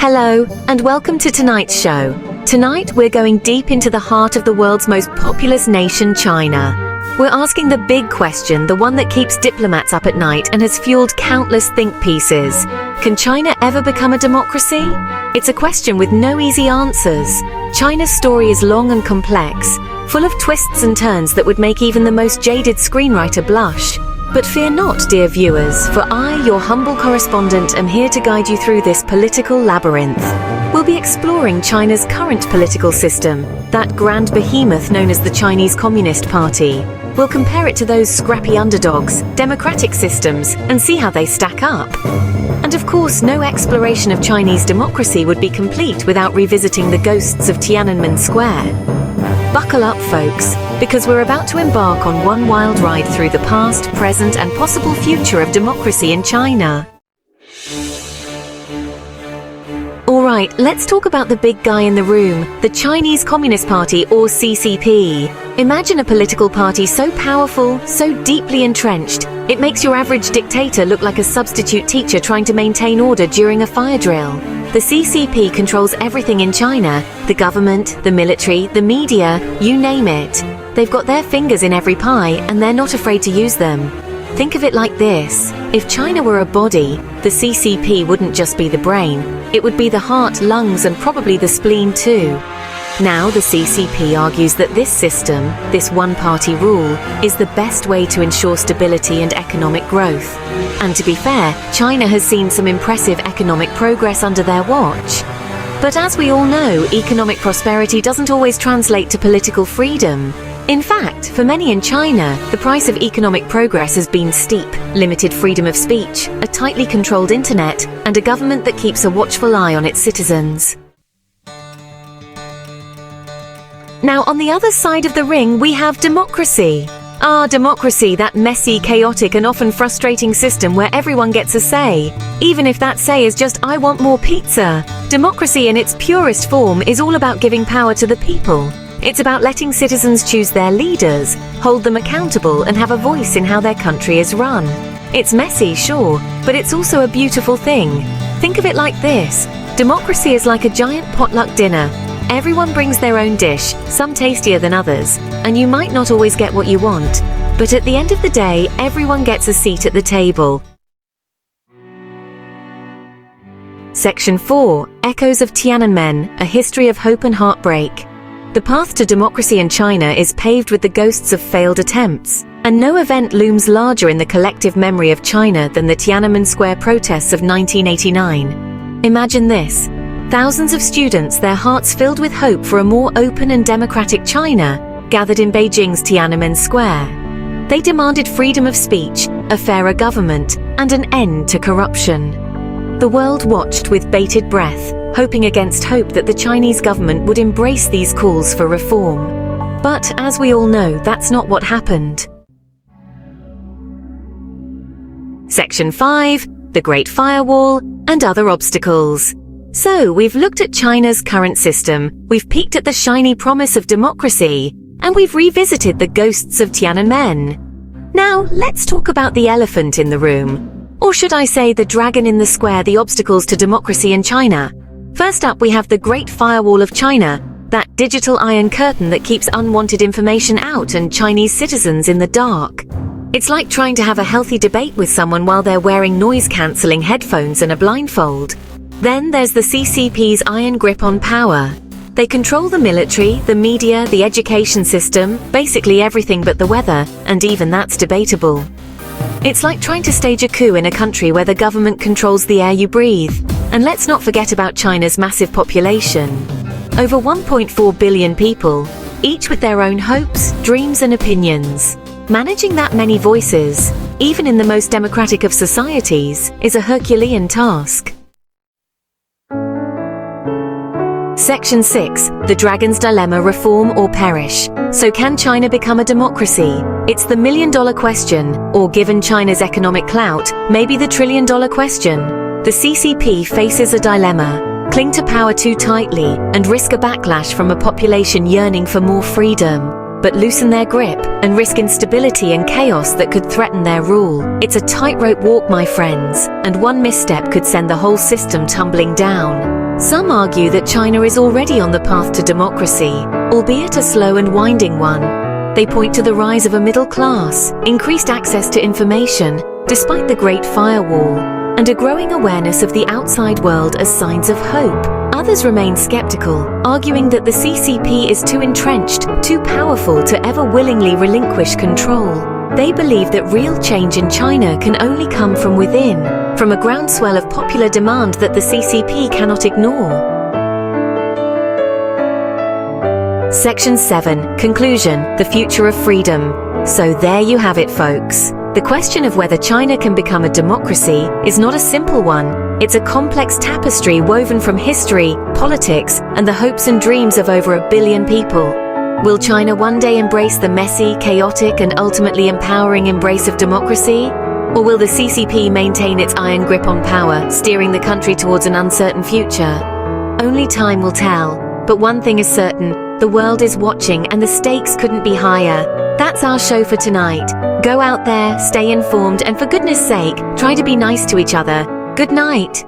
Hello, and welcome to tonight's show. Tonight, we're going deep into the heart of the world's most populous nation, China. We're asking the big question, the one that keeps diplomats up at night and has fueled countless think pieces. Can China ever become a democracy? It's a question with no easy answers. China's story is long and complex, full of twists and turns that would make even the most jaded screenwriter blush. But fear not, dear viewers, for I, your humble correspondent, am here to guide you through this political labyrinth. We'll be exploring China's current political system, that grand behemoth known as the Chinese Communist Party. We'll compare it to those scrappy underdogs, democratic systems, and see how they stack up. And of course, no exploration of Chinese democracy would be complete without revisiting the ghosts of Tiananmen Square. Buckle up, folks, because we're about to embark on one wild ride through the past, present, and possible future of democracy in China. Alright, let's talk about the big guy in the room, the Chinese Communist Party, or CCP. Imagine a political party so powerful, so deeply entrenched, it makes your average dictator look like a substitute teacher trying to maintain order during a fire drill. The CCP controls everything in China, the government, the military, the media, you name it. They've got their fingers in every pie, and they're not afraid to use them. Think of it like this. If China were a body, the CCP wouldn't just be the brain. It would be the heart, lungs, and probably the spleen too. Now the CCP argues that this system, this one-party rule, is the best way to ensure stability and economic growth. And to be fair, China has seen some impressive economic progress under their watch. But as we all know, economic prosperity doesn't always translate to political freedom. In fact, for many in China, the price of economic progress has been steep: limited freedom of speech, a tightly controlled internet, and a government that keeps a watchful eye on its citizens. Now, on the other side of the ring, we have democracy. Democracy, that messy, chaotic, and often frustrating system where everyone gets a say, even if that say is just, I want more pizza. Democracy in its purest form is all about giving power to the people. It's about letting citizens choose their leaders, hold them accountable, and have a voice in how their country is run. It's messy, sure, but it's also a beautiful thing. Think of it like this. Democracy is like a giant potluck dinner. Everyone brings their own dish, some tastier than others, and you might not always get what you want. But at the end of the day, everyone gets a seat at the table. Section 4. Echoes of Tiananmen, a history of hope and heartbreak. The path to democracy in China is paved with the ghosts of failed attempts, and no event looms larger in the collective memory of China than the Tiananmen Square protests of 1989. Imagine this. Thousands of students, their hearts filled with hope for a more open and democratic China, gathered in Beijing's Tiananmen Square. They demanded freedom of speech, a fairer government, and an end to corruption. The world watched with bated breath, hoping against hope that the Chinese government would embrace these calls for reform. But, as we all know, that's not what happened. Section 5. The Great Firewall and Other Obstacles. So, we've looked at China's current system, we've peeked at the shiny promise of democracy, and we've revisited the ghosts of Tiananmen. Now, let's talk about the elephant in the room. Or should I say the dragon in the square, the obstacles to democracy in China. First up, we have the Great Firewall of China, that digital iron curtain that keeps unwanted information out and Chinese citizens in the dark. It's like trying to have a healthy debate with someone while they're wearing noise-cancelling headphones and a blindfold. Then there's the CCP's iron grip on power. They control the military, the media, the education system, basically everything but the weather, and even that's debatable. It's like trying to stage a coup in a country where the government controls the air you breathe. And let's not forget about China's massive population. Over 1.4 billion people, each with their own hopes, dreams, and opinions. Managing that many voices, even in the most democratic of societies, is a Herculean task. Section 6. The Dragon's Dilemma: Reform or Perish. So can China become a democracy? It's the million-dollar question, or given China's economic clout, maybe the trillion-dollar question. The CCP faces a dilemma: cling to power too tightly and risk a backlash from a population yearning for more freedom, but loosen their grip and risk instability and chaos that could threaten their rule. It's a tightrope walk, my friends, and one misstep could send the whole system tumbling down. Some argue that China is already on the path to democracy, albeit a slow and winding one. They point to the rise of a middle class, increased access to information, despite the Great Firewall, and a growing awareness of the outside world as signs of hope. Others remain skeptical, arguing that the CCP is too entrenched, too powerful to ever willingly relinquish control. They believe that real change in China can only come from within, from a groundswell of popular demand that the CCP cannot ignore. Section 7. Conclusion: the future of freedom. So there you have it, folks. The question of whether China can become a democracy is not a simple one. It's a complex tapestry woven from history, politics, and the hopes and dreams of over 1 billion people. Will China one day embrace the messy, chaotic, and ultimately empowering embrace of democracy? Or will the CCP maintain its iron grip on power, steering the country towards an uncertain future? Only time will tell. But one thing is certain: the world is watching and the stakes couldn't be higher. That's our show for tonight. Go out there, stay informed, and for goodness sake, try to be nice to each other. Good night.